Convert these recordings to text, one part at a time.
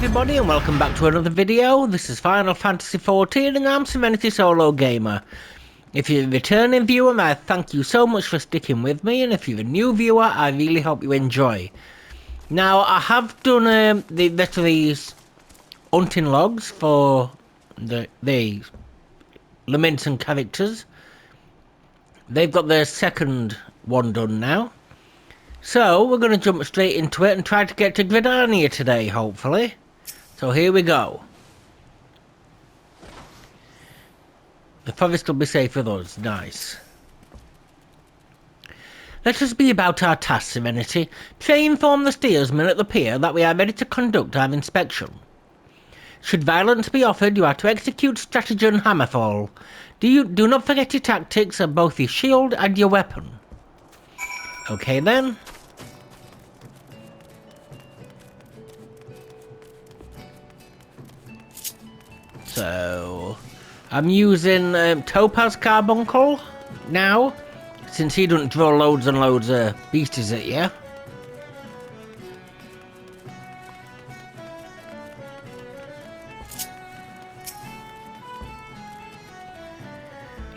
everybody and welcome back to another video. This is Final Fantasy XIV and I'm SerenitySoloGamer. If you're a returning viewer, I thank you so much for sticking with me, and if you're a new viewer, I really hope you enjoy. Now, I have done the rest of these hunting logs for the Lamenting characters. They've got their second one done now. So, we're going to jump straight into it and try to get to Gridania today, hopefully. So here we go. The forest will be safe with us. Nice. Let us be about our task, Serenity. Pray inform the steersman at the pier that we are ready to conduct our inspection. Should violence be offered, you are to execute stratagem hammerfall. Do not forget your tactics of both your shield and your weapon. Okay then. So, I'm using Topaz Carbuncle now, since he doesn't throw loads and loads of beasties at you.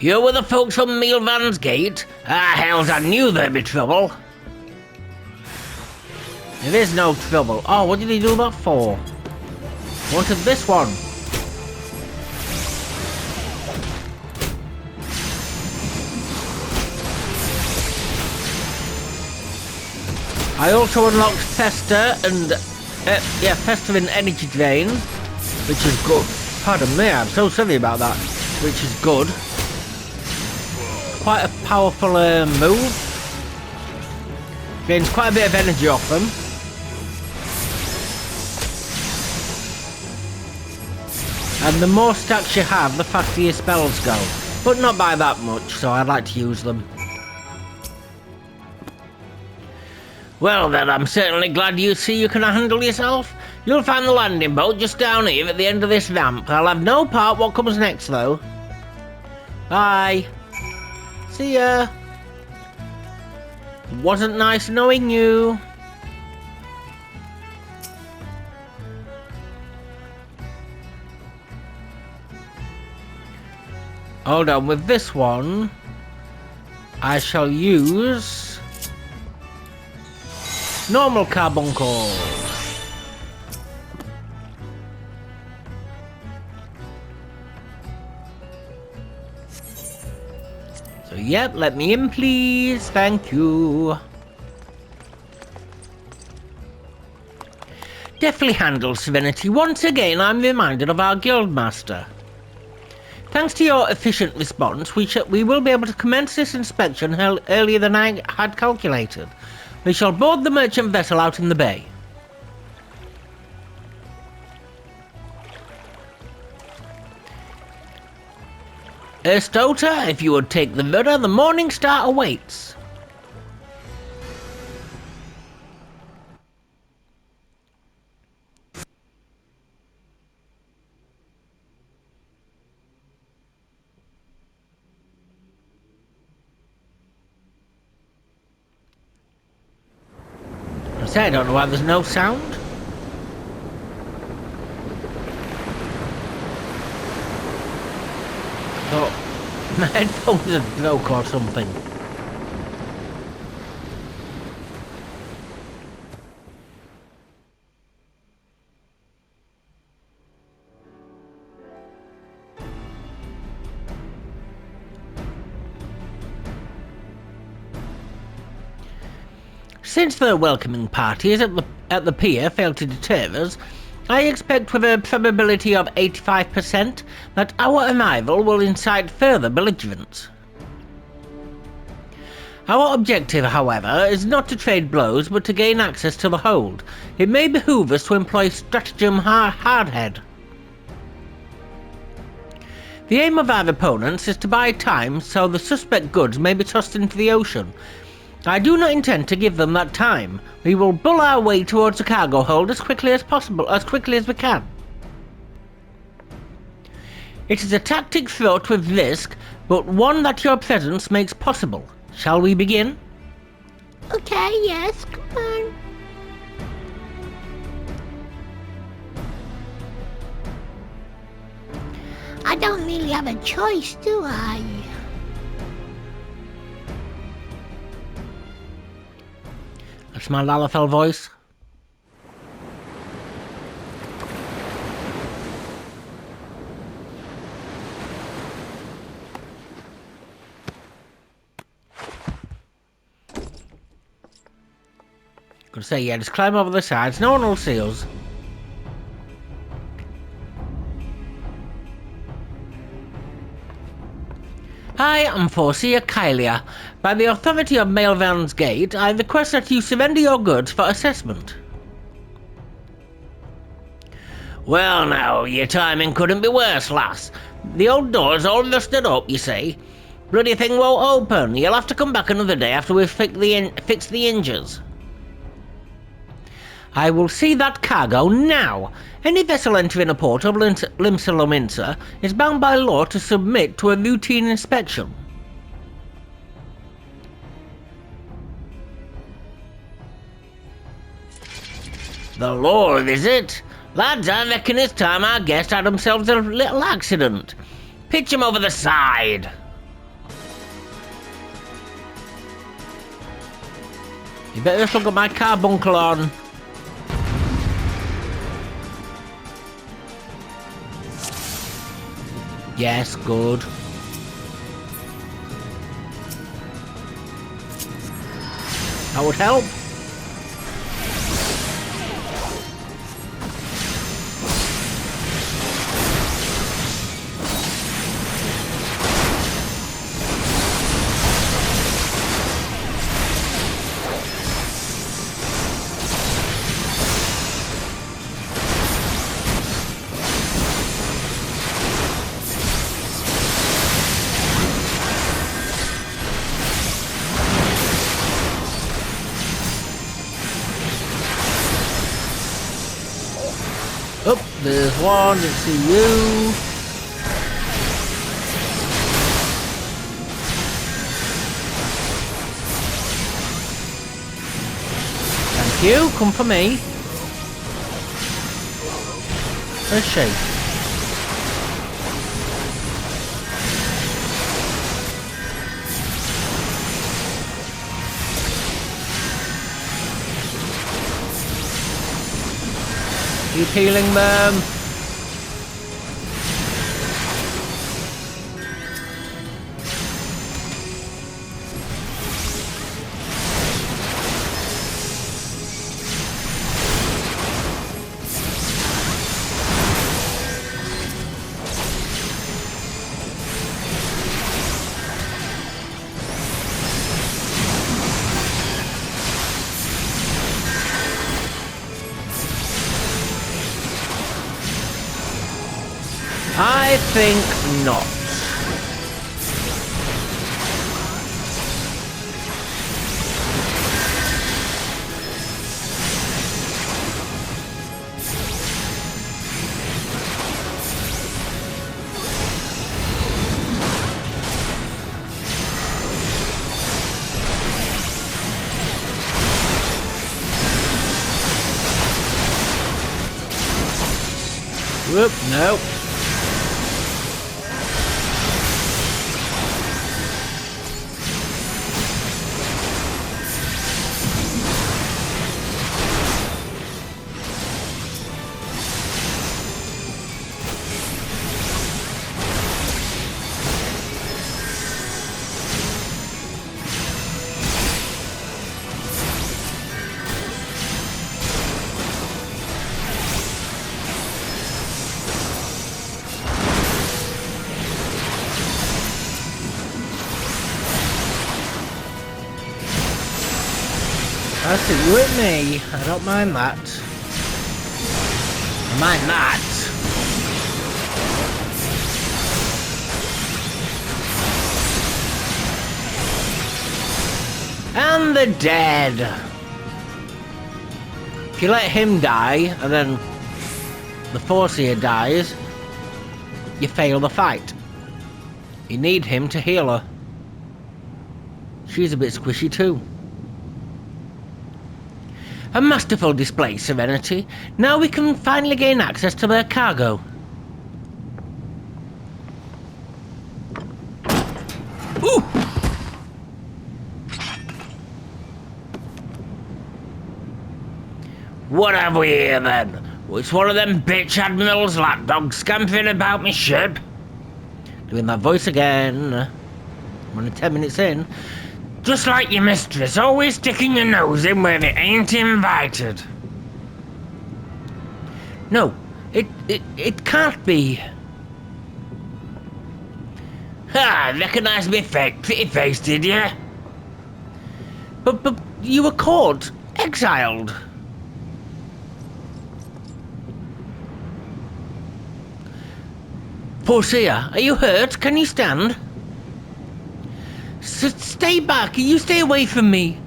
You were the folks from Mealvan's Gate? Ah, hells, I knew there'd be trouble. There is no trouble. Oh, what did he do that for? Wanted this one. I also unlocked Fester and, Fester and Energy Drain, which is good. Pardon me, I'm so sorry about that. Which is good. Quite a powerful move. Gains quite a bit of energy off them. And the more stacks you have, the faster your spells go. But not by that much, so I like to use them. Well then, I'm certainly glad you see you can handle yourself. You'll find the landing boat just down here at the end of this ramp. I'll have no part what comes next though. Bye. See ya. Wasn't nice knowing you. Hold on, with this one, I shall use normal carbuncle. So yep, let me in please, thank you. Deftly handled, Serenity. Once again I'm reminded of our guildmaster. Thanks to your efficient response, we will be able to commence this inspection earlier than I had calculated. We shall board the merchant vessel out in the bay. Erstota, if you would take the rudder, the morning star awaits. I don't know why there's no sound. Oh, my headphones are broke or something. Since the welcoming parties at the pier failed to deter us, I expect with a probability of 85% that our arrival will incite further belligerence. Our objective, however, is not to trade blows but to gain access to the hold. It may behoove us to employ stratagem hardhead. The aim of our opponents is to buy time so the suspect goods may be tossed into the ocean. I do not intend to give them that time. We will bull our way towards the cargo hold as quickly as possible, as quickly as we can. It is a tactic fraught with risk, but one that your presence makes possible. Shall we begin? Okay, yes, come on. I don't really have a choice, do I? That's my Lalafell voice. Could say, yeah, just climb over the sides, no one will see us. Hi, I'm Forcia Kylia. By the authority of Mailvan's Gate, I request that you surrender your goods for assessment. Well now, your timing couldn't be worse, lass. The old door's all rusted up, you see. Bloody thing won't open. You'll have to come back another day after we've fixed the hinges. I will see that cargo now. Any vessel entering a port of Limsa Lominsa is bound by law to submit to a routine inspection. The law, is it? Lads, I reckon it's time our guest had themselves a little accident. Pitch him over the side. You better just look at my carbuncle on. Yes, good. That would help. Oh, there's one, let's see you. Thank you, come for me. Where's she? Keep healing them. I think not. Whoop, no. I see you with me. I don't mind that. I mind that. And they're dead. If you let him die, and then the Forcia dies, you fail the fight. You need him to heal her. She's a bit squishy too. A masterful display, Serenity. Now we can finally gain access to their cargo. What have we here then? It's one of them bitch admirals lapdogs scampering about me ship. Doing that voice again. I'm only 10 minutes in. Just like your mistress, always sticking your nose in where it ain't invited. No, it can't be. Ah, recognise me pretty face, did you? But you were caught, exiled. Portia, are you hurt? Can you stand? Stay back, you stay away from me.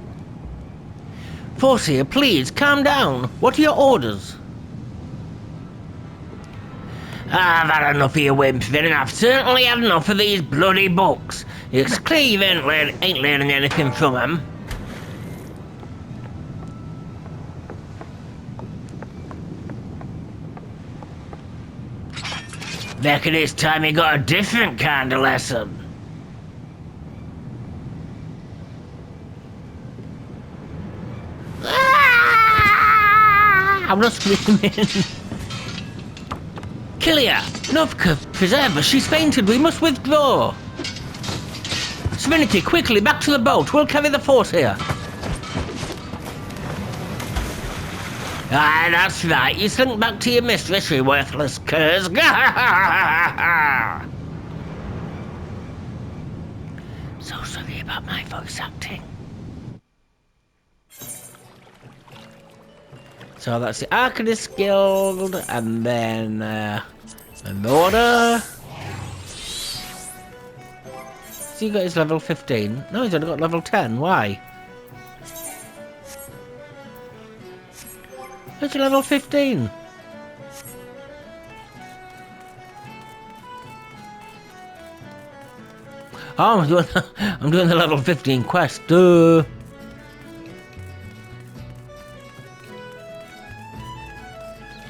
Portia, please, calm down. What are your orders? I've had enough of your whimpering, and I've certainly had enough of these bloody books. It's clear you ain't learning anything from them. Reckon it's time you got a different kind of lesson. I'm not screaming. Killia! Novka, preserve her, she's fainted, we must withdraw! Serenity, quickly, back to the boat, we'll carry the force here. Aye, that's right, you slink back to your mistress, you worthless curs. So sorry about my voice acting. So that's the Arcanist Guild, and then an order. So you got his level 15. No, he's only got level 10. Why? Where's your level 15? Oh, I'm doing the level 15 quest. Duh.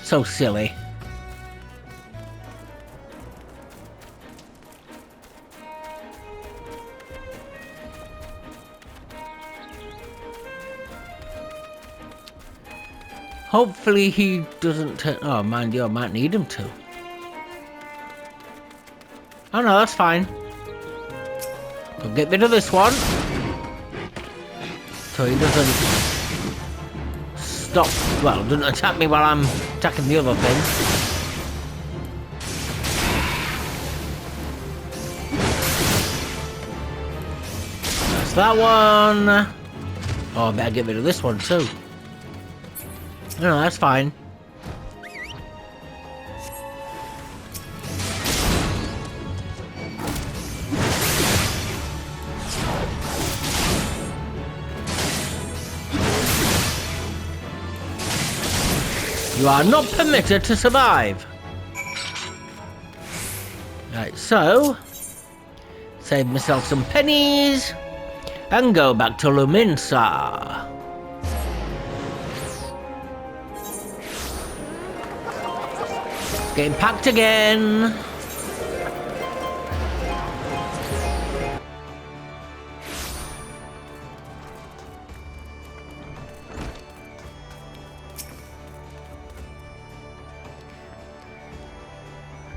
So silly. Hopefully he doesn't turn... Oh, mind you, I might need him to. Oh no, that's fine. We'll get rid of this one. So he doesn't... stop, well, doesn't attack me while I'm attacking the other thing. That's that one. Oh, I better get rid of this one too. No, that's fine. You are not permitted to survive. Right, so save myself some pennies and go back to Luminsa. Getting packed again.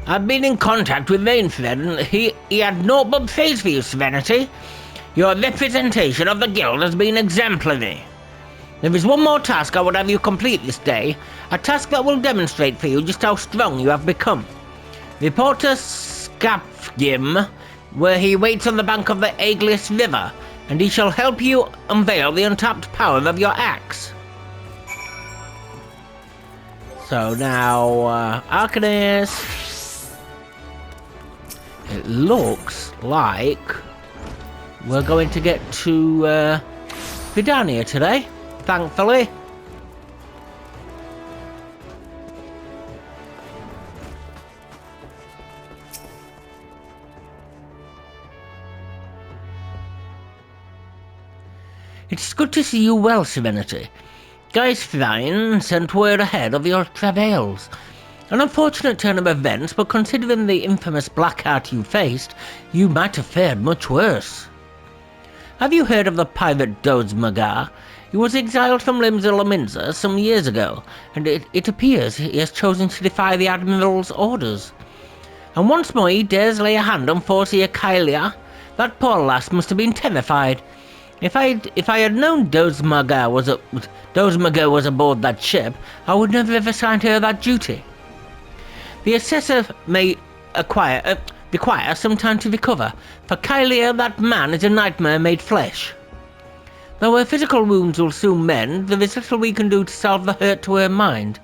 I've been in contact with Rainfred and he had no but praise for you, Serenity. Your representation of the guild has been exemplary. There is one more task I would have you complete this day, a task that will demonstrate for you just how strong you have become. Report to Skyrim, where he waits on the bank of the Aeglis River, and he shall help you unveil the untapped power of your axe. So now, Arcanist. It looks like we're going to get to Vidania today, thankfully. It's good to see you well, Serenity. Guys Frein sent word ahead of your travails. An unfortunate turn of events, but considering the infamous black art you faced, you might have fared much worse. Have you heard of the pirate Dozmagar? He was exiled from Limsa some years ago, and it appears he has chosen to defy the Admiral's orders. And once more he dares lay a hand on Forcia Kylia. That poor lass must have been terrified. If I had known Dozmaga was aboard that ship, I would never have assigned her that duty. The assessor may require some time to recover. For Kylia, that man is a nightmare made flesh. Though her physical wounds will soon mend, there is little we can do to salve the hurt to her mind.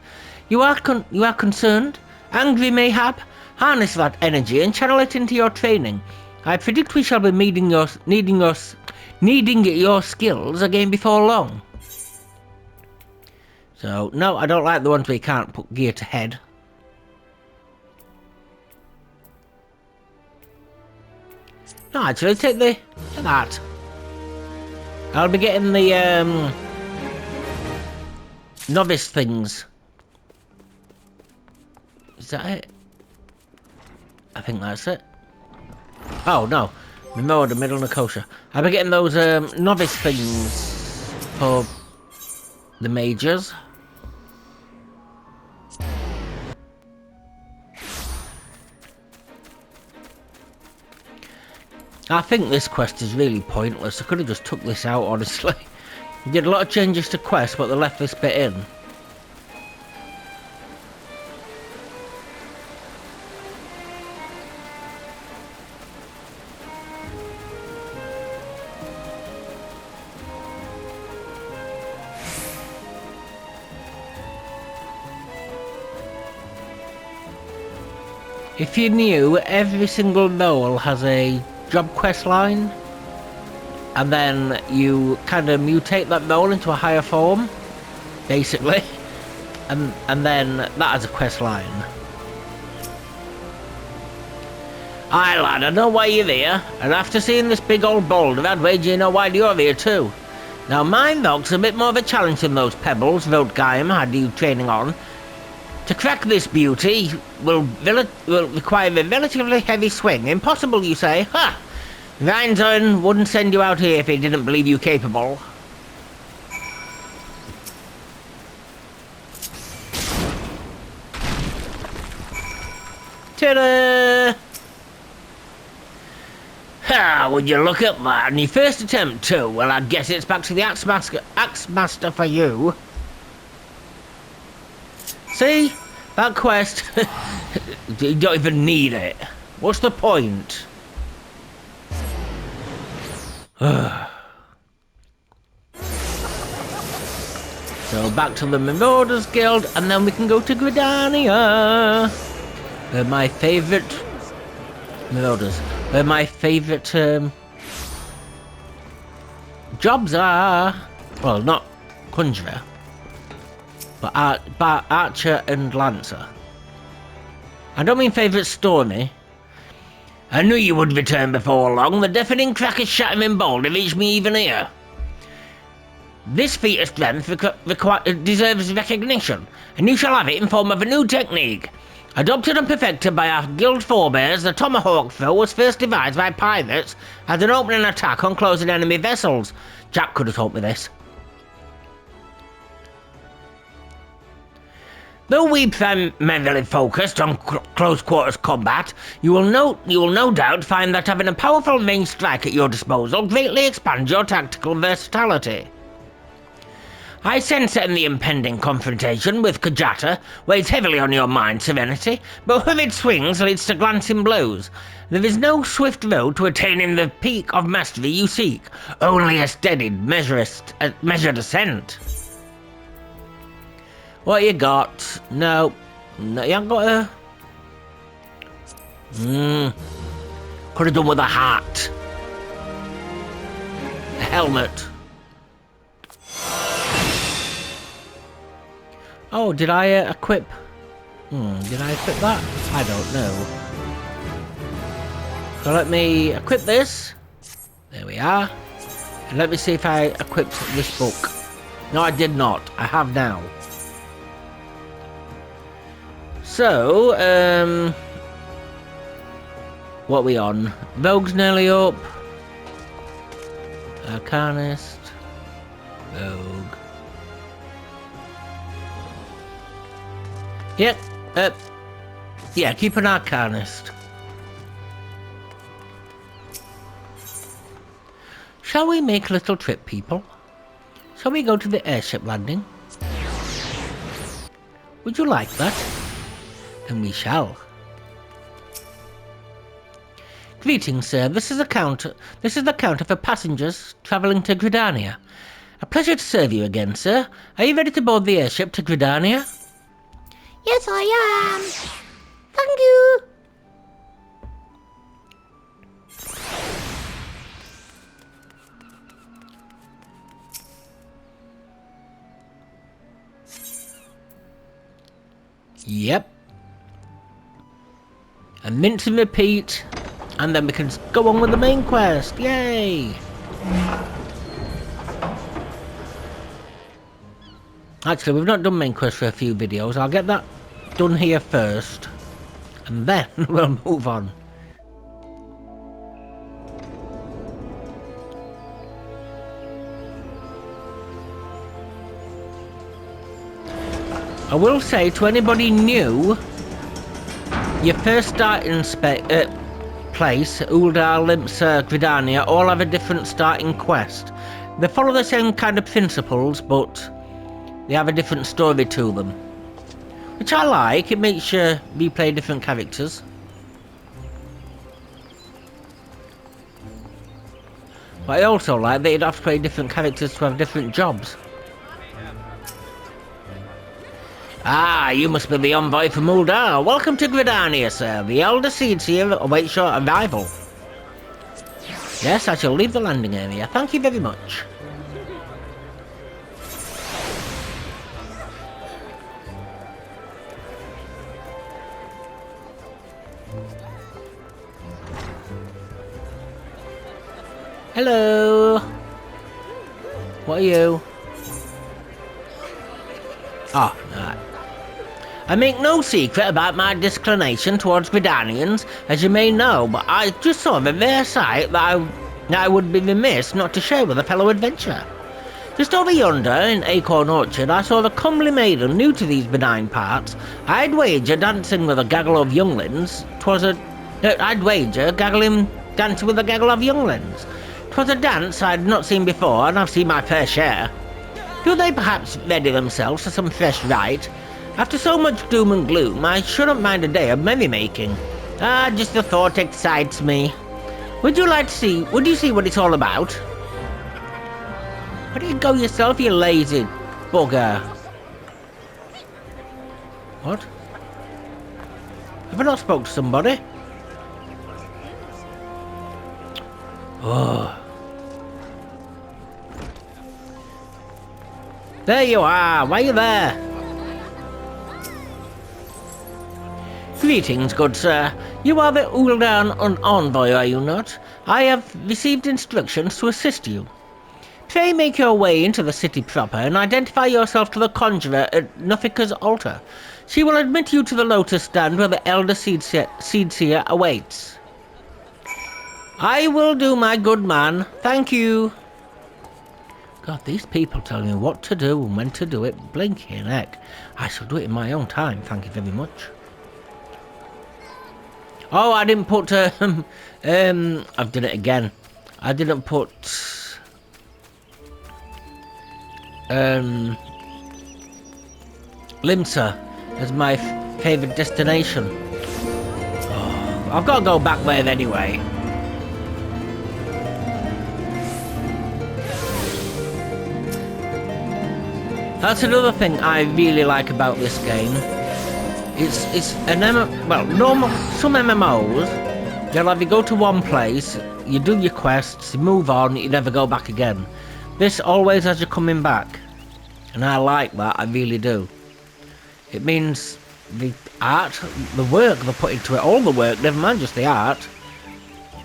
You are concerned? Angry mayhap? Harness that energy and channel it into your training. I predict we shall be needing your skills again before long. So, no, I don't like the ones where you can't put gear to head. No, actually, take that. I'll be getting the, novice things. Is that it? I think that's it. Oh, no. Mimoda, Middle Nicosia. I'll be getting those, novice things for the majors. I think this quest is really pointless. I could have just took this out, honestly. Did a lot of changes to quests, but they left this bit in. If you knew, every single Noel has a job quest line, and then you kind of mutate that Noel into a higher form, basically, and then that has a quest line. Aye lad, I know why you're there, and after seeing this big old boulder, I'd wager you know why you're here too. Now my rock's a bit more of a challenge than those pebbles Skyrim had you training on. To crack this beauty will require a relatively heavy swing. Impossible, you say? Ha! Reinzorn wouldn't send you out here if he didn't believe you capable. Ta-da! Ha! Would you look at that? And your first attempt too? Well, I'd guess it's back to the Axe Master for you. See? That quest, you don't even need it. What's the point? So back to the Marauders Guild, and then we can go to Gridania. They're my favourite Marauders. They're my favourite jobs are, well, not Conjurer. But Archer and Lancer. I don't mean favourite Stormy. I knew you would return before long. The deafening crack of shattering boulder reached me even here. This feat of strength deserves recognition, and you shall have it in form of a new technique. Adopted and perfected by our guild forebears, the tomahawk throw was first devised by pirates as an opening attack on closing enemy vessels. Jack could have taught me this. Though we primarily focused on close quarters combat, you will no doubt find that having a powerful ranged strike at your disposal greatly expands your tactical versatility. I sense that in the impending confrontation with Kajata weighs heavily on your mind, Serenity, but hurried swings leads to glancing blows. There is no swift road to attaining the peak of mastery you seek, only a steady, measured ascent. What you got? No, you haven't got a... Could have done with a hat. A helmet. Oh, did I equip... did I equip that? I don't know. So let me equip this. There we are. And let me see if I equipped this book. No, I did not. I have now. So, what are we on? Rogue's nearly up. Arcanist. Rogue. Yep, yeah, keep an arcanist. Shall we make a little trip, people? Shall we go to the airship landing? Would you like that? Then we shall. Greetings, sir. This is the counter for passengers travelling to Gridania. A pleasure to serve you again, sir. Are you ready to board the airship to Gridania? Yes, I am. Thank you. Yep. And rinse and repeat, and then we can go on with the main quest. Yay! Actually, we've not done main quest for a few videos. I'll get that done here first, and then we'll move on. I will say to anybody new, your first starting place, Uldar, Limsa, Gridania, all have a different starting quest. They follow the same kind of principles, but they have a different story to them. Which I like, it makes you replay different characters. But I also like that you'd have to play different characters to have different jobs. Ah, you must be the envoy from Uldar. Welcome to Gridania, sir. The Elder Seeds here awaits your arrival. Yes, I shall leave the landing area. Thank you very much. Hello. What are you? Oh, alright. I make no secret about my disinclination towards Gridanians, as you may know, but I just saw a rare sight that I would be remiss not to share with a fellow adventurer. Just over yonder, in Acorn Orchard, I saw a comely maiden new to these benign parts. I'd wager dancing with a gaggle of younglings. I'd wager dancing with a gaggle of younglings. 'Twas a dance I'd not seen before, and I've seen my fair share. Do they perhaps ready themselves for some fresh rite? After so much doom and gloom, I shouldn't mind a day of merrymaking. Ah, just the thought excites me. Would you see what it's all about? Where do you go yourself, you lazy bugger? What? Have I not spoke to somebody? Oh. There you are, why are you there? Greetings, good sir. You are the Uldar envoy, are you not? I have received instructions to assist you. Pray make your way into the city proper and identify yourself to the conjurer at Nufika's altar. She will admit you to the lotus stand where the elder seedseer awaits. I will do, my good man. Thank you. God, these people tell me what to do and when to do it. Blinking heck. I shall do it in my own time, thank you very much. Oh, I didn't put, I've done it again. I didn't put, Limsa as my favourite destination. Oh, I've got to go back there anyway. That's another thing I really like about this game. It's an some MMOs, you'll have you go to one place, you do your quests, you move on, you never go back again. This always has you coming back, and I like that, I really do. It means the art, the work they put into it, all the work, never mind just the art,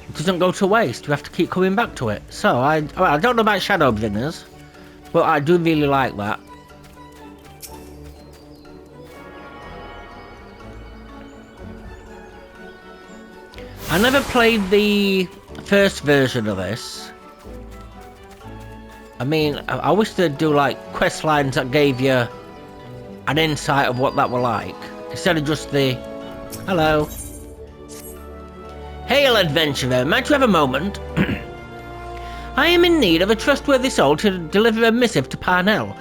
it doesn't go to waste, you have to keep coming back to it. So I don't know about Shadowbringers, but I do really like that. I never played the first version of this, I mean, I wish they'd do like quest lines that gave you an insight of what that were like, instead of just the hello. Hail, adventurer, might you have a moment? I am in need of a trustworthy soul to deliver a missive to Parnell.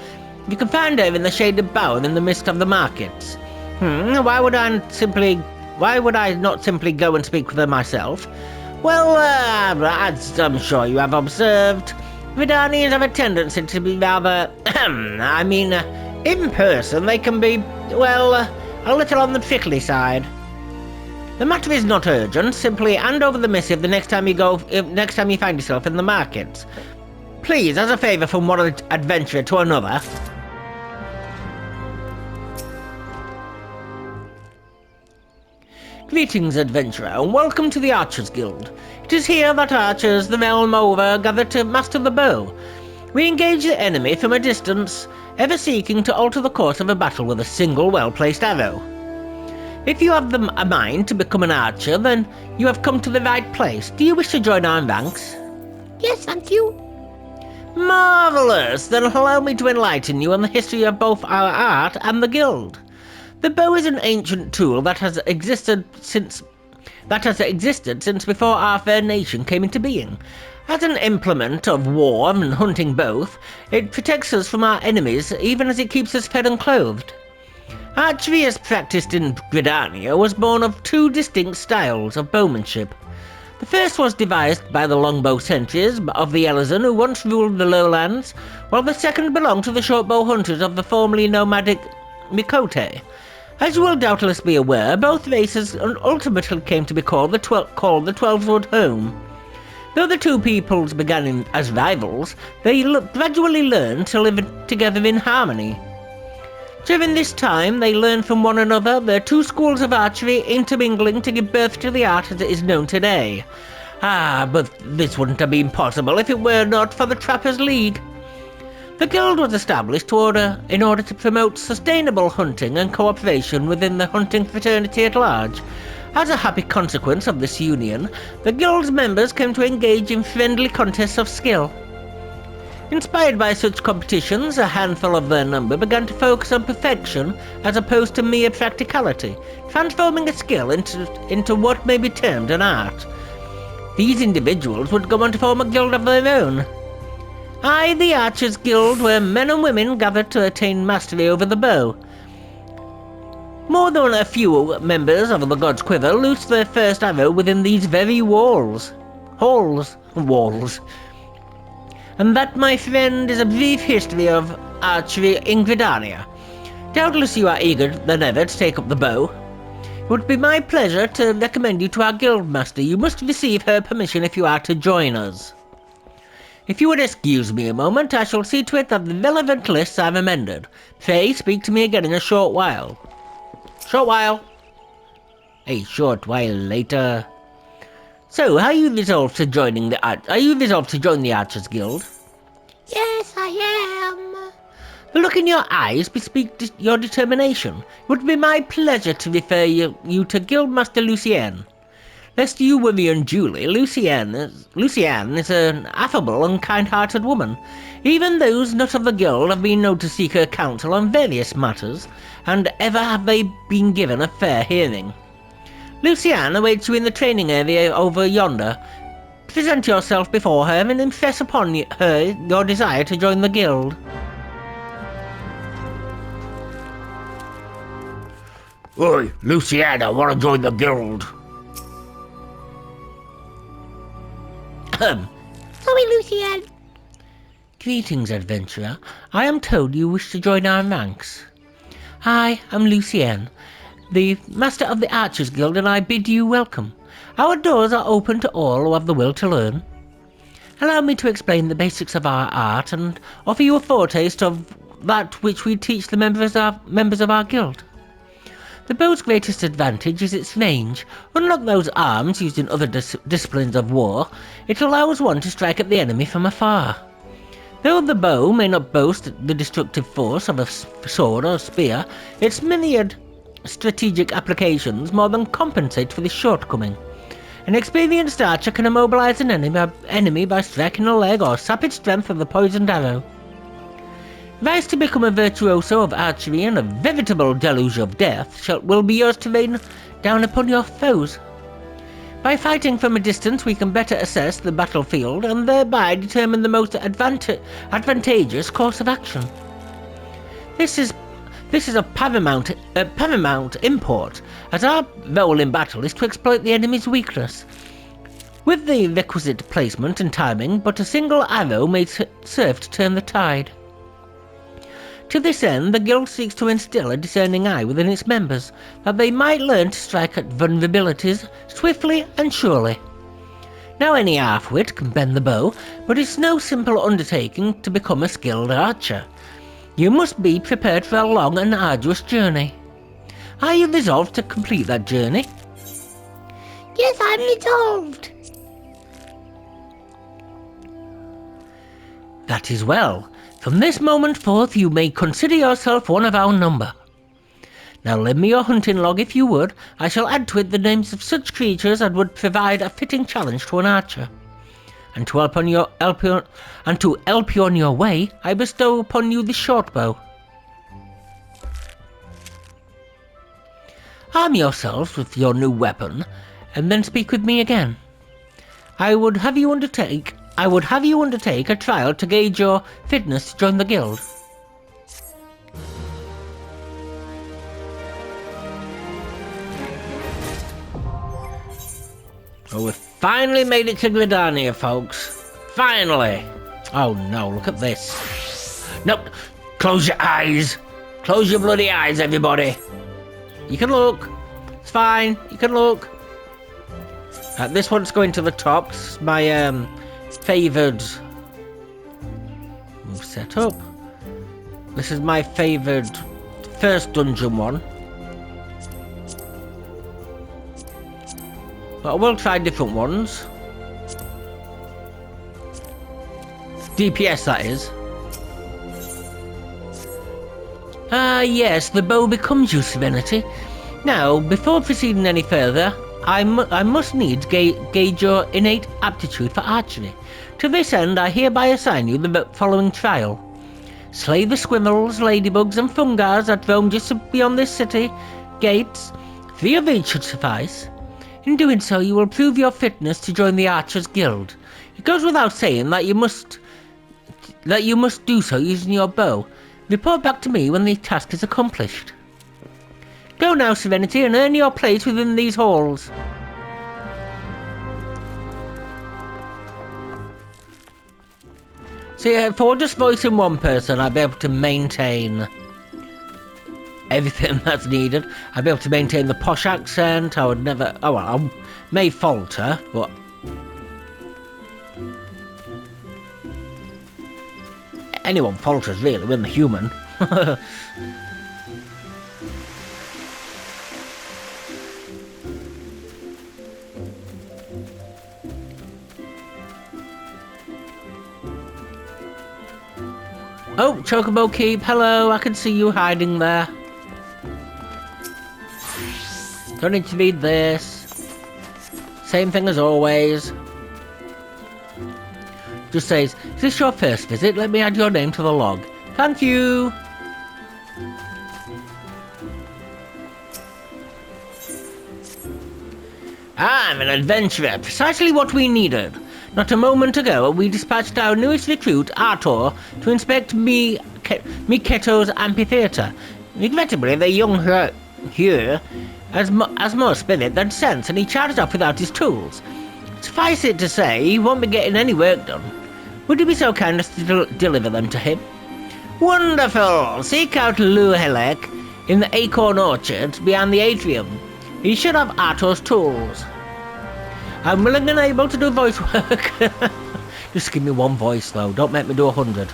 You can find her in the shaded bower in the midst of the markets. Why would I not simply go and speak with her myself? Well, as I'm sure you have observed, Vidanians have a tendency to be rather, in person they can be, a little on the fickly side. The matter is not urgent, simply hand over the missive the next time you find yourself in the markets. Please, as a favour from one adventurer to another. Greetings, adventurer, and welcome to the Archers Guild. It is here that archers the realm over gather to master the bow. We engage the enemy from a distance, ever seeking to alter the course of a battle with a single well-placed arrow. If you have a mind to become an archer, then you have come to the right place. Do you wish to join our ranks? Yes, thank you. Marvellous! Then allow me to enlighten you on the history of both our art and the guild. The bow is an ancient tool that has existed since before our fair nation came into being. As an implement of war and hunting both, it protects us from our enemies even as it keeps us fed and clothed. Archery as practiced in Gridania was born of two distinct styles of bowmanship. The first was devised by the longbow sentries of the Elizon who once ruled the lowlands, while the second belonged to the shortbow hunters of the formerly nomadic Mikote. As you will doubtless be aware, both races ultimately came to be called the 12-Wood Home. Though the two peoples began as rivals, they gradually learned to live together in harmony. During this time, they learned from one another, their two schools of archery intermingling to give birth to the art as it is known today. But this wouldn't have been possible if it were not for the Trappers' League. The guild was established in order to promote sustainable hunting and cooperation within the hunting fraternity at large. As a happy consequence of this union, the guild's members came to engage in friendly contests of skill. Inspired by such competitions, a handful of their number began to focus on perfection as opposed to mere practicality, transforming a skill into what may be termed an art. These individuals would go on to form a guild of their own. The Archers Guild, where men and women gathered to attain mastery over the bow. More than a few members of the God's Quiver loosed their first arrow within these very walls. And that, my friend, is a brief history of archery in Gridania. Doubtless you are eager than ever to take up the bow. It would be my pleasure to recommend you to our guildmaster. You must receive her permission if you are to join us. If you would excuse me a moment, I shall see to it that the relevant lists are amended. Pray speak to me again in a short while. Short while. A short while later. So, are you resolved to join the Archers Guild? Yes, I am. The look in your eyes bespeaks your determination. It would be my pleasure to refer you to Guildmaster Lucienne. Lest you worry unduly, Lucienne is an affable and kind-hearted woman. Even those not of the guild have been known to seek her counsel on various matters, and ever have they been given a fair hearing. Lucienne awaits you in the training area over yonder. Present yourself before her and impress upon her your desire to join the guild. Oi, Lucienne, I want to join the guild. Sorry, Lucienne. Greetings, adventurer. I am told you wish to join our ranks. I am Lucienne, the master of the Archers Guild, and I bid you welcome. Our doors are open to all who have the will to learn. Allow me to explain the basics of our art and offer you a foretaste of that which we teach the members of our guild. The bow's greatest advantage is its range. Unlike those arms used in other disciplines of war, it allows one to strike at the enemy from afar. Though the bow may not boast the destructive force of a sword or spear, its myriad strategic applications more than compensate for this shortcoming. An experienced archer can immobilize an enemy by striking a leg or sap its strength with a poisoned arrow. Advice to become a virtuoso of archery and a veritable deluge of death will be yours to rain down upon your foes. By fighting from a distance, we can better assess the battlefield and thereby determine the most advantageous course of action. This is of paramount import, as our role in battle is to exploit the enemy's weakness. With the requisite placement and timing, but a single arrow may serve to turn the tide. To this end, the guild seeks to instill a discerning eye within its members, that they might learn to strike at vulnerabilities swiftly and surely. Now any half-wit can bend the bow, but it's no simple undertaking to become a skilled archer. You must be prepared for a long and arduous journey. Are you resolved to complete that journey? Yes, I'm resolved. That is well. From this moment forth you may consider yourself one of our number. Now lend me your hunting log if you would. I shall add to it the names of such creatures as would provide a fitting challenge to an archer. And to help you on your way, I bestow upon you the short bow. Arm yourselves with your new weapon, and then speak with me again. I would have you undertake a trial to gauge your fitness to join the guild. Oh, we finally made it to Gridania, folks. Finally! Oh no, look at this. Nope. Close your eyes. Close your bloody eyes, everybody. You can look. It's fine. You can look. This one's going to the top. It's my favoured move setup. This is my favoured first dungeon one. But I will try different ones. DPS, that is. Yes, the bow becomes you, Serenity. Now, before proceeding any further, I must needs gauge your innate aptitude for archery. To this end, I hereby assign you the following trial. Slay the squirrels, ladybugs, and fungi that roam just beyond this city gates. 3 of each should suffice. In doing so, you will prove your fitness to join the Archers Guild. It goes without saying that you must do so using your bow. Report back to me when the task is accomplished. Go now, Serenity, and earn your place within these halls. See, if I were just voicing one person, I'd be able to maintain everything that's needed. I'd be able to maintain the posh accent. I would never... Oh, well, I may falter, but... anyone falters, really, when they're human. Oh, Chocobo Keep, hello, I can see you hiding there. Don't need to read this. Same thing as always. Just says, is this your first visit? Let me add your name to the log. Thank you! I'm an adventurer, precisely what we needed. Not a moment ago, we dispatched our newest recruit, Artur, to inspect Miketo's amphitheatre. Regrettably, the young here has more spirit than sense, and he charged off without his tools. Suffice it to say, he won't be getting any work done. Would you be so kind as to deliver them to him? Wonderful! Seek out Luhelek in the Acorn Orchard behind the atrium. He should have Artur's tools. I'm willing and able to do voice work. Just give me one voice though, don't make me do 100.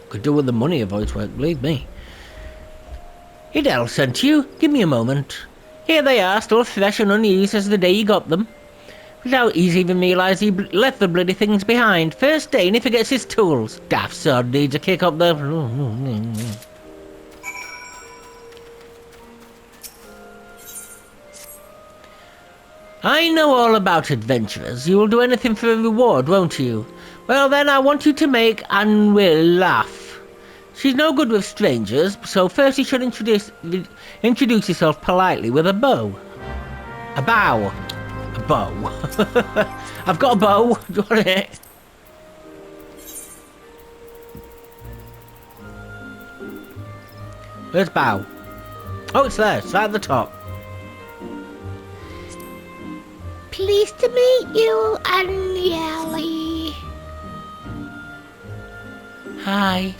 Could do with the money of voice work, believe me. Idel sent you, give me a moment. Here they are, still fresh and unused as the day you got them. Without he's even realised he left the bloody things behind. First day and he forgets his tools. Daft sod needs a kick up the... I know all about adventurers. You will do anything for a reward, won't you? Well then, I want you to make Anne will laugh. She's no good with strangers, so first you should introduce yourself politely with a bow. A bow. A bow. I've got a bow. Do you want it? Where's bow? Oh, it's there. It's right at the top. Pleased to meet you, Anjali. Hi.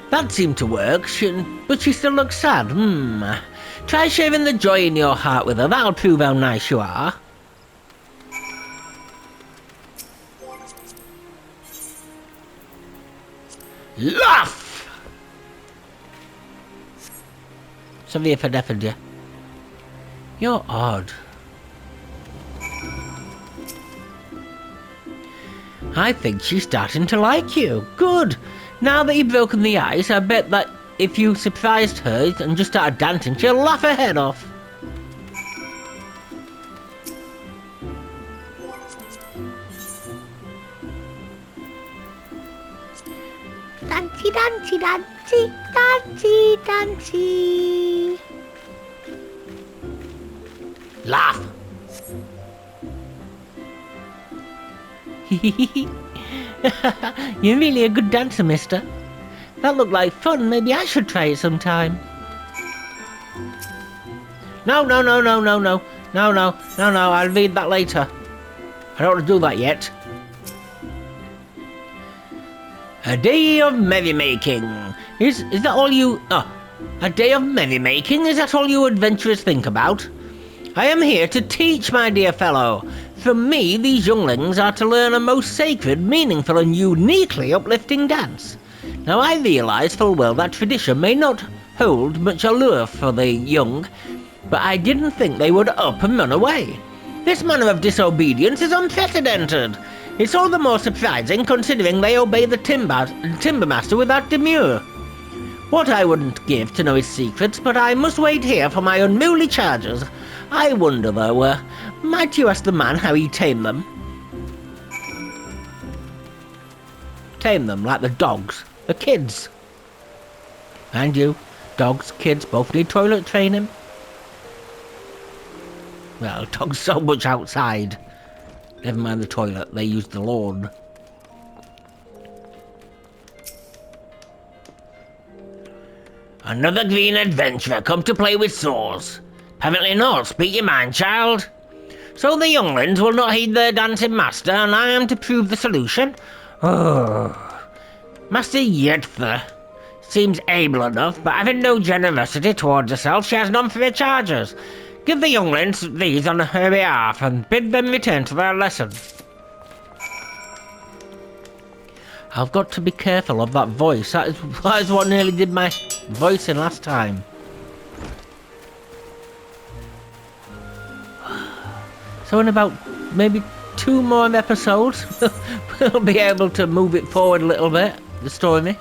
That seemed to work, but she still looks sad. Try sharing the joy in your heart with her. That'll prove how nice you are. Laugh! Sorry if I deafened you. You're odd. I think she's starting to like you. Good. Now that you've broken the ice, I bet that if you surprised her and just started dancing, she'll laugh her head off. Dancey, dancey, dancey, dancey, dancey. Laugh. You're really a good dancer, mister. That looked like fun. Maybe I should try it sometime. No. I'll read that later. I don't want to do that yet. A day of merrymaking. Is that all you... Oh, a day of merrymaking? Is that all you adventurers think about? I am here to teach, my dear fellow. From me, these younglings are to learn a most sacred, meaningful and uniquely uplifting dance. Now I realise full well that tradition may not hold much allure for the young, but I didn't think they would up and run away. This manner of disobedience is unprecedented. It's all the more surprising considering they obey the timber master without demur. What I wouldn't give to know his secrets, but I must wait here for my unruly charges. I wonder though, might you ask the man how he tamed them? Tame them like the dogs, the kids. And you, dogs, kids, both need toilet training. Well, dogs so much outside. Never mind the toilet, they use the lawn. Another green adventurer come to play with saws. Apparently not, speak your mind, child. So the younglings will not heed their dancing master, and I am to prove the solution? Oh. Master Yedtha seems able enough, but having no generosity towards herself, she has none for her charges. Give the younglings these on her behalf, and bid them return to their lesson. I've got to be careful of that voice. That is what nearly did my voice in last time. So in about maybe 2 more episodes, we'll be able to move it forward a little bit, the story.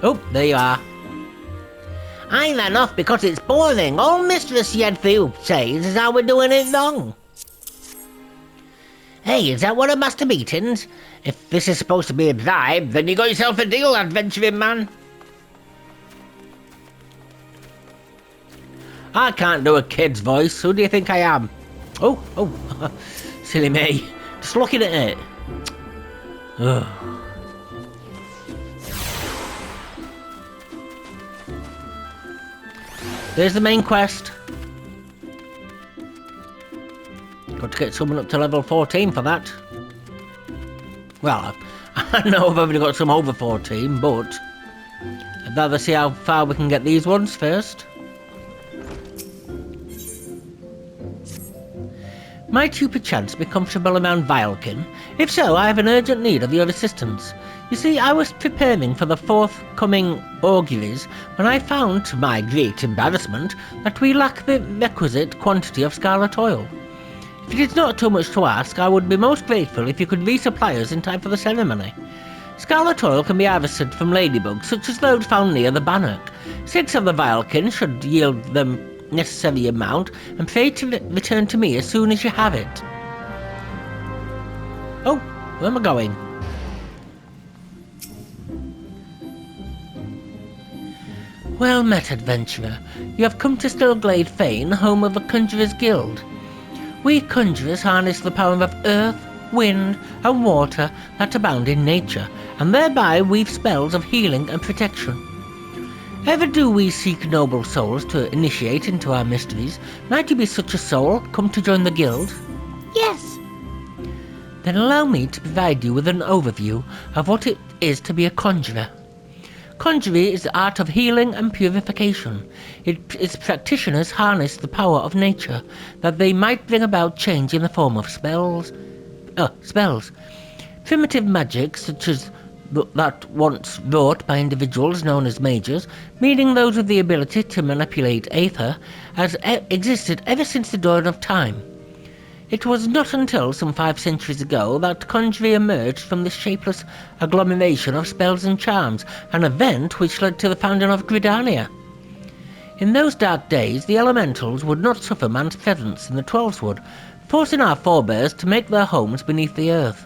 Oh, there you are. I ran off because it's boring. All Mistress Yedtha says is how we're doing it wrong. Hey, is that one of Master Beaton's? If this is supposed to be a bribe, then you got yourself a deal, adventuring man. I can't do a kid's voice. Who do you think I am? Oh, silly me. Just looking at it. Ugh. There's the main quest. Got to get someone up to level 14 for that. Well, I know I've only got some over 14, but I'd rather see how far we can get these ones first. Might you perchance be comfortable around Vilekin? If so, I have an urgent need of your assistance. You see, I was preparing for the forthcoming auguries when I found, to my great embarrassment, that we lack the requisite quantity of scarlet oil. If it is not too much to ask, I would be most grateful if you could resupply us in time for the ceremony. Scarlet oil can be harvested from ladybugs, such as those found near the bannock. 6 of the vialkin should yield the necessary amount, and pray to return to me as soon as you have it. Oh, where am I going? Well met, adventurer. You have come to Stillglade Fane, home of the Conjurer's Guild. We conjurers harness the power of earth, wind, and water that abound in nature, and thereby weave spells of healing and protection. Ever do we seek noble souls to initiate into our mysteries? Might you be such a soul, come to join the guild? Yes. Then allow me to provide you with an overview of what it is to be a conjurer. Conjuring is the art of healing and purification. Its practitioners harness the power of nature, that they might bring about change in the form of spells. Primitive magic, such as that once wrought by individuals known as mages, meaning those with the ability to manipulate aether, has existed ever since the dawn of time. It was not until some 5 centuries ago that conjuring emerged from this shapeless agglomeration of spells and charms, an event which led to the founding of Gridania. In those dark days, the elementals would not suffer man's presence in the Twelveswood, forcing our forebears to make their homes beneath the earth,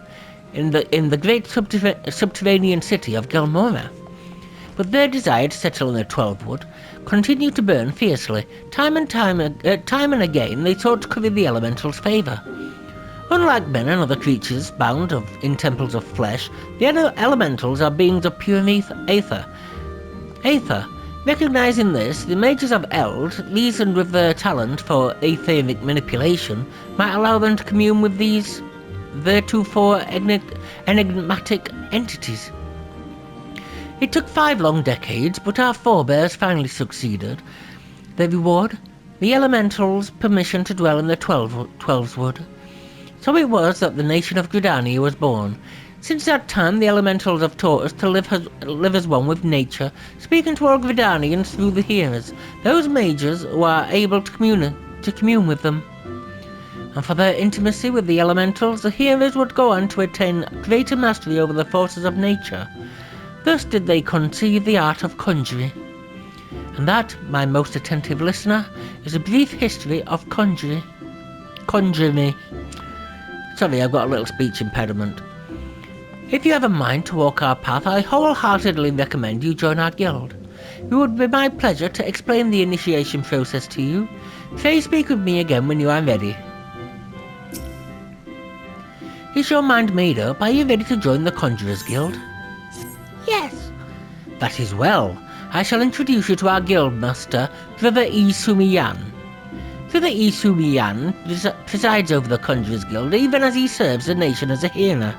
in the great subterranean city of Gelmora. But their desire to settle in the Twelvewood continued to burn fiercely. Time and again they sought to curry the elementals' favour. Unlike men and other creatures bound in temples of flesh, the elementals are beings of pure aether. Recognising this, the mages of Eld, reasoned with their talent for aetheric manipulation, might allow them to commune with these theretofore enigmatic entities. It took 5 long decades, but our forebears finally succeeded. The reward? The elementals' permission to dwell in the Twelveswood. So it was that the nation of Gridania was born. Since that time, the elementals have taught us to live as one with nature, speaking to all Gridanians through the hearers, those mages who are able to commune with them. And for their intimacy with the elementals, the hearers would go on to attain greater mastery over the forces of nature. Thus did they conceive the art of conjuring. And that, my most attentive listener, is a brief history of conjuring. Sorry, I've got a little speech impediment. If you have a mind to walk our path, I wholeheartedly recommend you join our guild. It would be my pleasure to explain the initiation process to you. Pray speak with me again when you are ready. Is your mind made up? Are you ready to join the Conjurers Guild? Yes. That is well. I shall introduce you to our guildmaster, Brother Isumiyan. Brother Isumiyan presides over the Conjurers Guild, even as he serves the nation as a healer.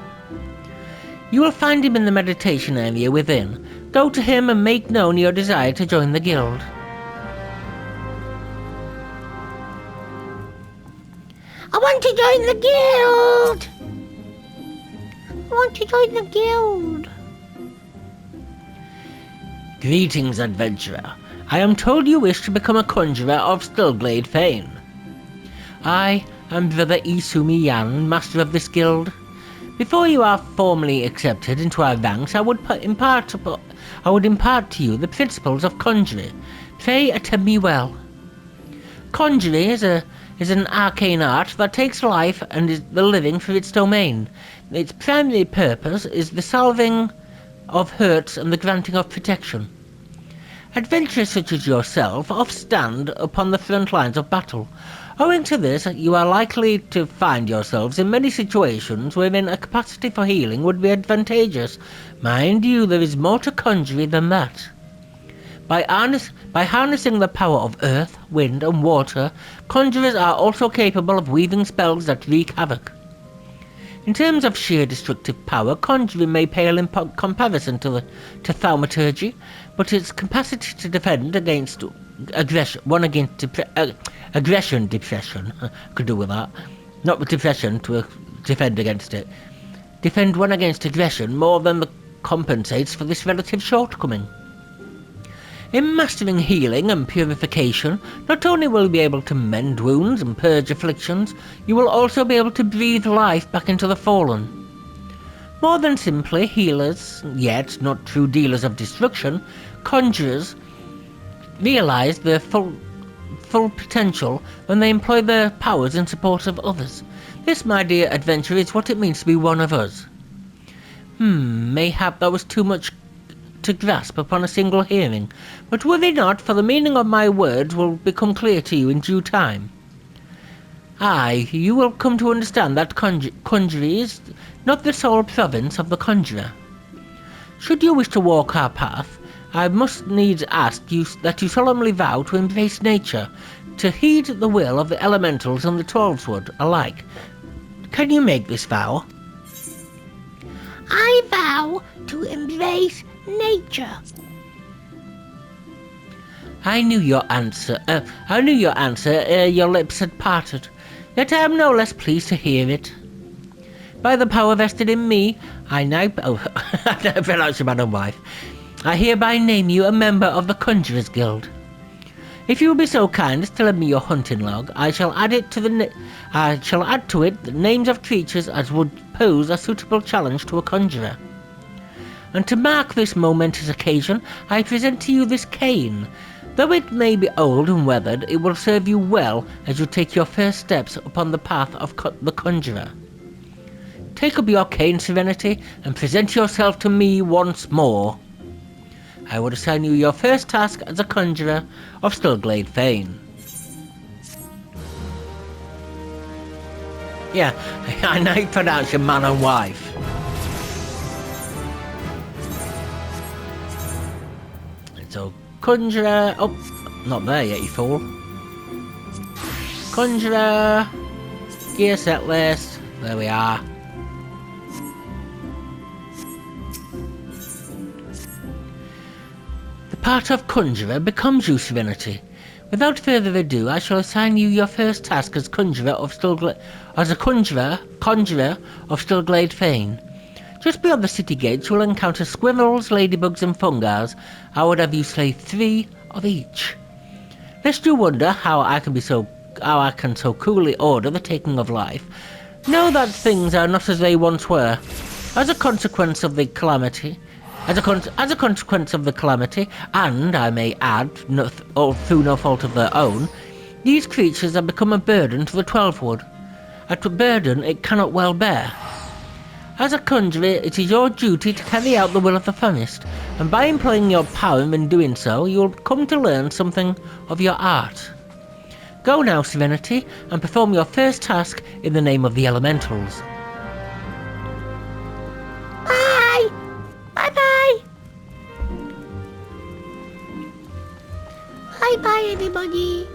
You will find him in the meditation area within. Go to him and make known your desire to join the guild. I want to join the guild! I want to join the guild. Greetings, adventurer. I am told you wish to become a conjurer of Stillglade Fane. I am Brother Isumiyan, master of this guild. Before you are formally accepted into our ranks, I would impart to you the principles of conjuring. Pray attend me well. Conjuring is an arcane art that takes life and is the living for its domain. Its primary purpose is the solving of hurts and the granting of protection. Adventurers such as yourself often stand upon the front lines of battle. Owing to this, you are likely to find yourselves in many situations wherein a capacity for healing would be advantageous. Mind you, there is more to conjuring than that. By harnessing the power of earth, wind and water, conjurers are also capable of weaving spells that wreak havoc. In terms of sheer destructive power, conjuring may pale in comparison to thaumaturgy, but its capacity to defend against aggression, depression, could do with that. Not with depression, to defend against it. Defend one against aggression more than compensates for this relative shortcoming. In mastering healing and purification, not only will you be able to mend wounds and purge afflictions, you will also be able to breathe life back into the fallen. More than simply healers, yet not true dealers of destruction, conjurers realize their full potential when they employ their powers in support of others. This, my dear adventurer, is what it means to be one of us. Mayhap that was too much to grasp upon a single hearing, but worry not, for the meaning of my words will become clear to you in due time. Aye, you will come to understand that conjuring is not the sole province of the conjurer. Should you wish to walk our path, I must needs ask you that you solemnly vow to embrace nature, to heed the will of the elementals and the Twelveswood alike. Can you make this vow? I vow to embrace nature. I knew your answer. Your lips had parted. Yet I am no less pleased to hear it. By the power vested in me, I now pronounce your man and wife. I hereby name you a member of the Conjurers Guild. If you will be so kind as to lend me your hunting log, I shall add to it the names of creatures as would pose a suitable challenge to a conjurer. And to mark this momentous occasion, I present to you this cane. Though it may be old and weathered, it will serve you well as you take your first steps upon the path of the conjurer. Take up your cane, Serenity, and present yourself to me once more. I would assign you your first task as a conjurer of Stillglade Fane. Yeah, I now pronounce your man and wife. So, conjurer... Oh, not there yet, you fool. Conjurer... Gear set list. There we are. The part of Conjurer becomes you, Serenity. Without further ado, I shall assign you your first task as conjurer of conjurer of Stillglade Fane. Just beyond the city gates, you will encounter squirrels, ladybugs, and fungars. I would have you slay 3 of each. Lest you wonder how I can so coolly order the taking of life, know that things are not as they once were. As a consequence of the calamity, and I may add, through no fault of their own, these creatures have become a burden to the Twelvewood. A burden it cannot well bear. As a conjurer, it is your duty to carry out the will of the forest, and by employing your power in doing so, you will come to learn something of your art. Go now, Serenity, and perform your first task in the name of the elementals. Bye! Bye-bye! Bye-bye, everybody!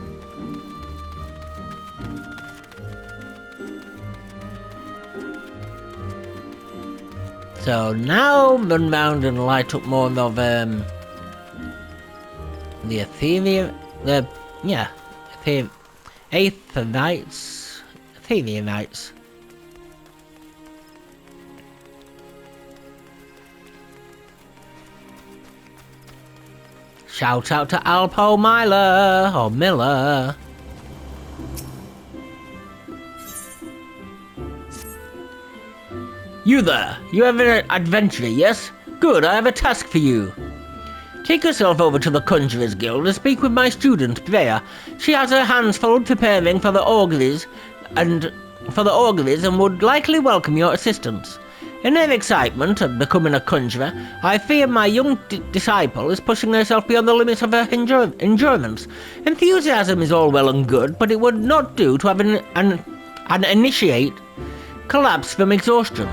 So now run round and light up more of the Ethereum, Ethereum-ites. Shout out to Alpo Miller. You there, you have an adventurer, yes? Good, I have a task for you. Take yourself over to the Conjurers Guild and speak with my student, Brea. She has her hands full preparing for the auguries and would likely welcome your assistance. In her excitement at becoming a conjurer, I fear my young disciple is pushing herself beyond the limits of her endurance. Enthusiasm is all well and good, but it would not do to have an initiate collapse from exhaustion.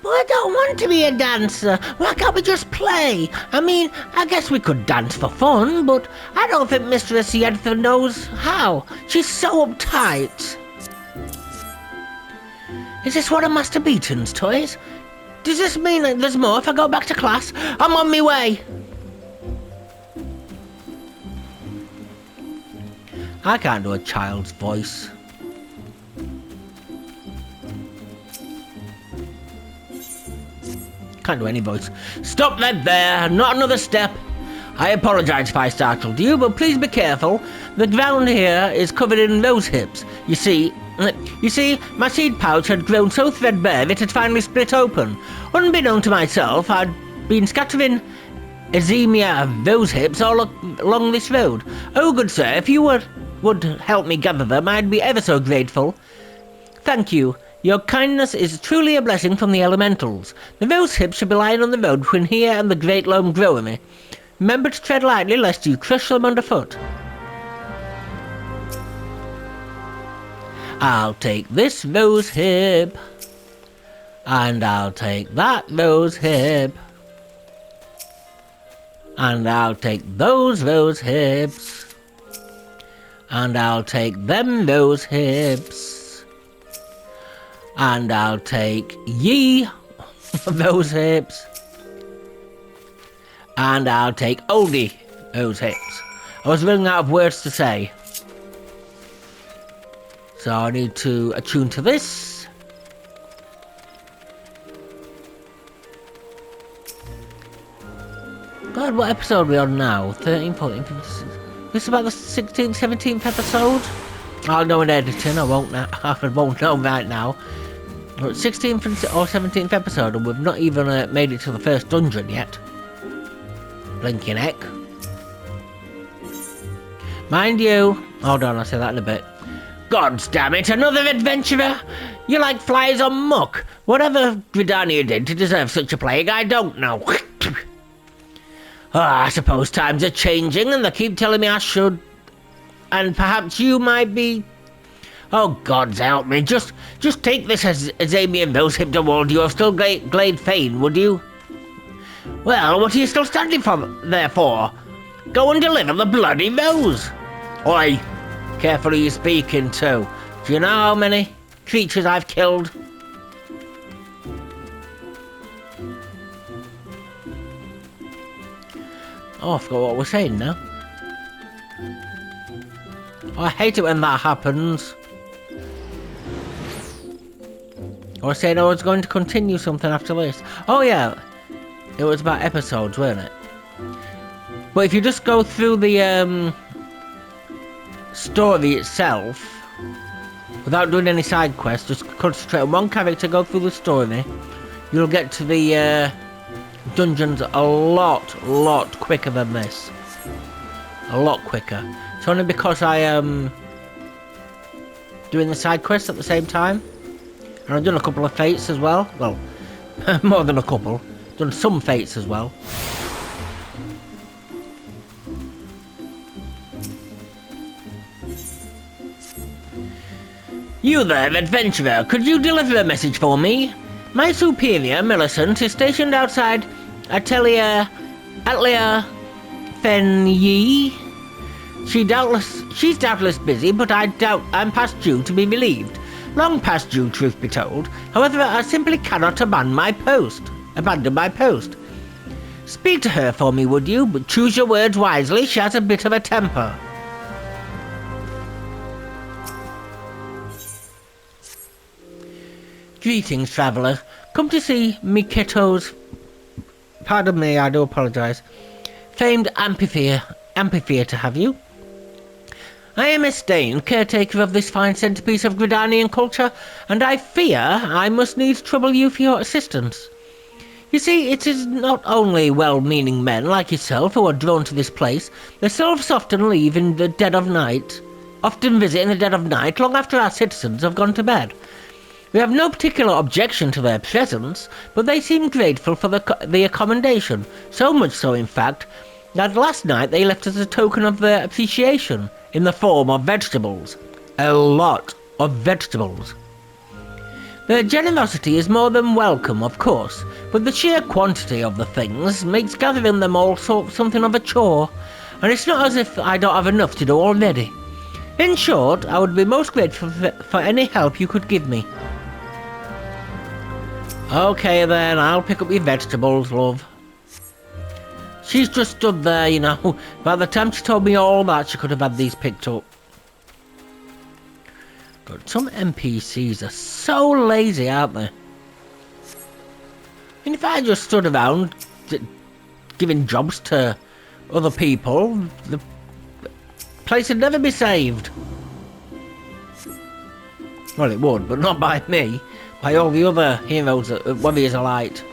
But I don't want to be a dancer. Why can't we just play? I mean, I guess we could dance for fun, but I don't think Mistress Yedtha knows how. She's so uptight. Is this one of Master Beaton's toys? Does this mean that there's more if I go back to class? I'm on my way. I can't do a child's voice. Can't do any voice. Stop that there, not another step. I apologise if I startled you, but please be careful. The ground here is covered in rose hips. You see, my seed pouch had grown so threadbare it had finally split open. Unbeknown to myself, I'd been scattering Azemia rose hips all along this road. Oh, good sir, if you would help me gather them, I'd be ever so grateful. Thank you. Your kindness is truly a blessing from the elementals. The rose hips should be lying on the road between here and the great loam growing. Remember to tread lightly lest you crush them underfoot. I'll take this rose hip. And I'll take that rose hip. And I'll take those rose hips. And I'll take them rose hips. And I'll take ye rose hips. And I'll take oldie rose hips. I was running out of words to say. So I need to attune to this. God, what episode are we on now? 13, 14, 15, this is about the 16th, 17th episode? I'll know in editing, I won't know right now. 16th or 17th episode, and we've not even made it to the first dungeon yet. Blinking heck. Mind you, hold on, I'll say that in a bit. Gods damn it, another adventurer! You're like flies on muck. Whatever Gridania did to deserve such a plague, I don't know. I suppose times are changing and they keep telling me I should. And perhaps you might be... Oh, gods help me. Just take this as Amy and rose-hipped award you have still Glade Fane, would you? Well, what are you still standing there for? Go and deliver the bloody rose. Oi, careful who you're speaking to. Do you know how many creatures I've killed? Oh, I forgot what we're saying now. Oh, I hate it when that happens. I was saying I was going to continue something after this. Oh yeah, it was about episodes, weren't it? But if you just go through the story itself, without doing any side quests, just concentrate on one character, go through the story, you'll get to the dungeons a lot quicker than this. A lot quicker. It's only because I am doing the side quests at the same time. And I've done a couple of fates as well. Well, more than a couple. Done some fates as well. You there, adventurer, could you deliver a message for me? My superior, Millicent, is stationed outside Atelier Fenyi. She's doubtless busy, but I doubt I'm past due to be relieved. Long past due, truth be told. However, I simply cannot abandon my post. Speak to her for me, would you? But choose your words wisely, she has a bit of a temper. Greetings, traveller. Come to see Miketo's... Pardon me, I do apologise. Famed amphitheatre, have you? I am Estain, caretaker of this fine centrepiece of Gridanian culture, and I fear I must needs trouble you for your assistance. You see, it is not only well-meaning men like yourself who are drawn to this place. The sylphs often visit in the dead of night, long after our citizens have gone to bed. We have no particular objection to their presence, but they seem grateful for the accommodation, so much so, in fact, that last night they left us a token of their appreciation in the form of vegetables. A lot of vegetables. Their generosity is more than welcome, of course, but the sheer quantity of the things makes gathering them all something of a chore, and it's not as if I don't have enough to do already. In short, I would be most grateful for any help you could give me. Okay then, I'll pick up your vegetables, love. She's just stood there, you know. By the time she told me all that, she could have had these picked up. But some NPCs are so lazy, aren't they? And if I just stood around giving jobs to other people, the place would never be saved. Well, it would, but not by me. By all the other heroes, warriors of light.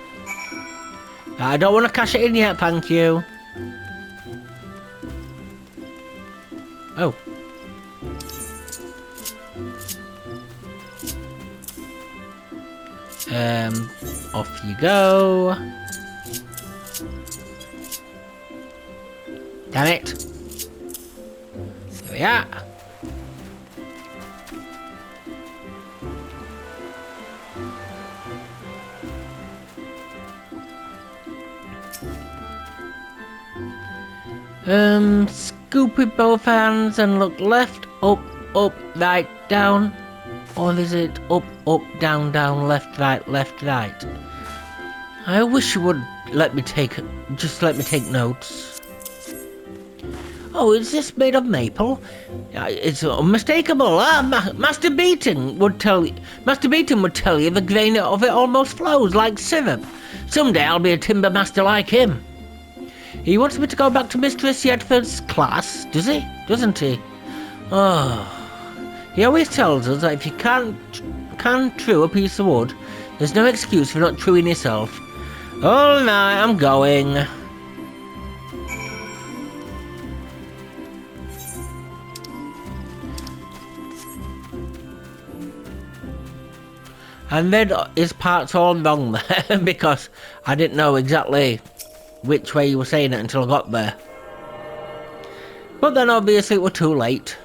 I don't want to cash it in yet, thank you. Oh. Off you go. Damn it. There we are. Scoop with both hands and look left, up, right, down. Or is it up, down, left, right? I wish you would let me take notes. Oh, is this made of maple? It's unmistakable. Master Beaton would tell you the grain of it almost flows like syrup. Someday I'll be a timber master like him. He wants me to go back to Mistress Yedford's class, does he? Doesn't he? Oh. He always tells us that if you can't true a piece of wood, there's no excuse for not truing yourself. All right, I'm going. I read his parts all wrong there because I didn't know exactly which way you were saying it until I got there. But then obviously it was too late.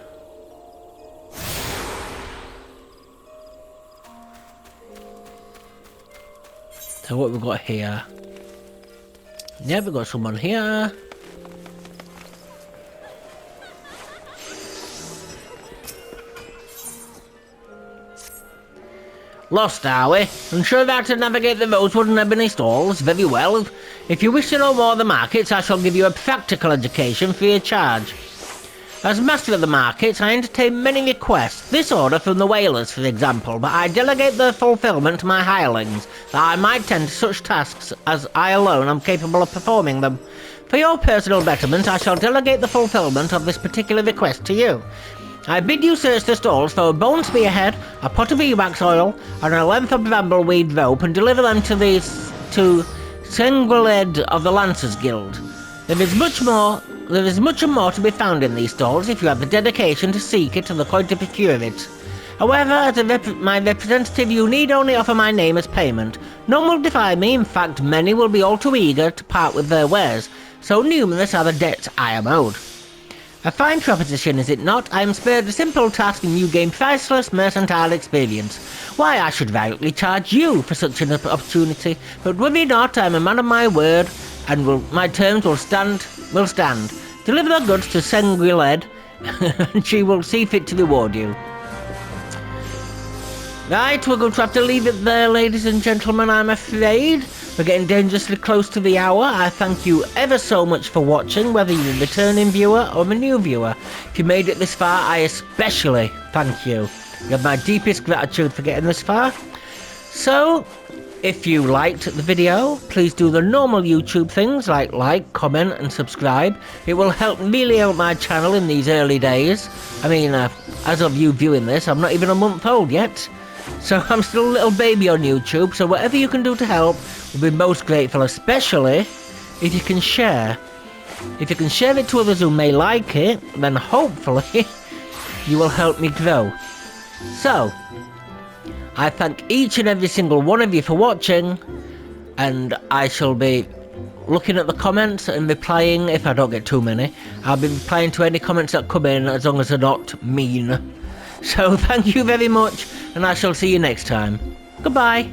So what have we got here? Yeah, we've got someone here. Lost, are we? Unsure how to navigate the Rosewood and Ebony stalls? Very well. If you wish to know more of the markets, I shall give you a practical education free of charge. As master of the markets, I entertain many requests. This order from the whalers, for example, but I delegate their fulfillment to my hirelings, that I might tend to such tasks as I alone am capable of performing them. For your personal betterment, I shall delegate the fulfillment of this particular request to you. I bid you search the stalls for a bone spearhead, a pot of ewax oil, and a length of brambleweed rope, and deliver them to Senguiled of the Lancers Guild. There is much and more to be found in these stalls if you have the dedication to seek it and the coin to procure it. However, as my representative, you need only offer my name as payment. None will defy me, in fact, many will be all too eager to part with their wares. So numerous are the debts I am owed. A fine proposition, is it not? I am spared a simple task and you gain priceless mercantile experience. Why, I should rightly charge you for such an opportunity, but worry not, I am a man of my word, and my terms will stand. Deliver the goods to Senguiled, and she will see fit to reward you. Right, we're going to have to leave it there, ladies and gentlemen, I'm afraid. We're getting dangerously close to the hour. I thank you ever so much for watching, whether you're a returning viewer or a new viewer. If you made it this far, I especially thank you. You have my deepest gratitude for getting this far. So, if you liked the video, please do the normal YouTube things like, comment and subscribe. It will really help my channel in these early days. I mean, as of you viewing this, I'm not even a month old yet. So I'm still a little baby on YouTube, so whatever you can do to help, we'll be most grateful, especially if you can share. If you can share it to others who may like it, then hopefully you will help me grow. So, I thank each and every single one of you for watching, and I shall be looking at the comments and replying if I don't get too many. I'll be replying to any comments that come in as long as they're not mean. So thank you very much, and I shall see you next time. Goodbye.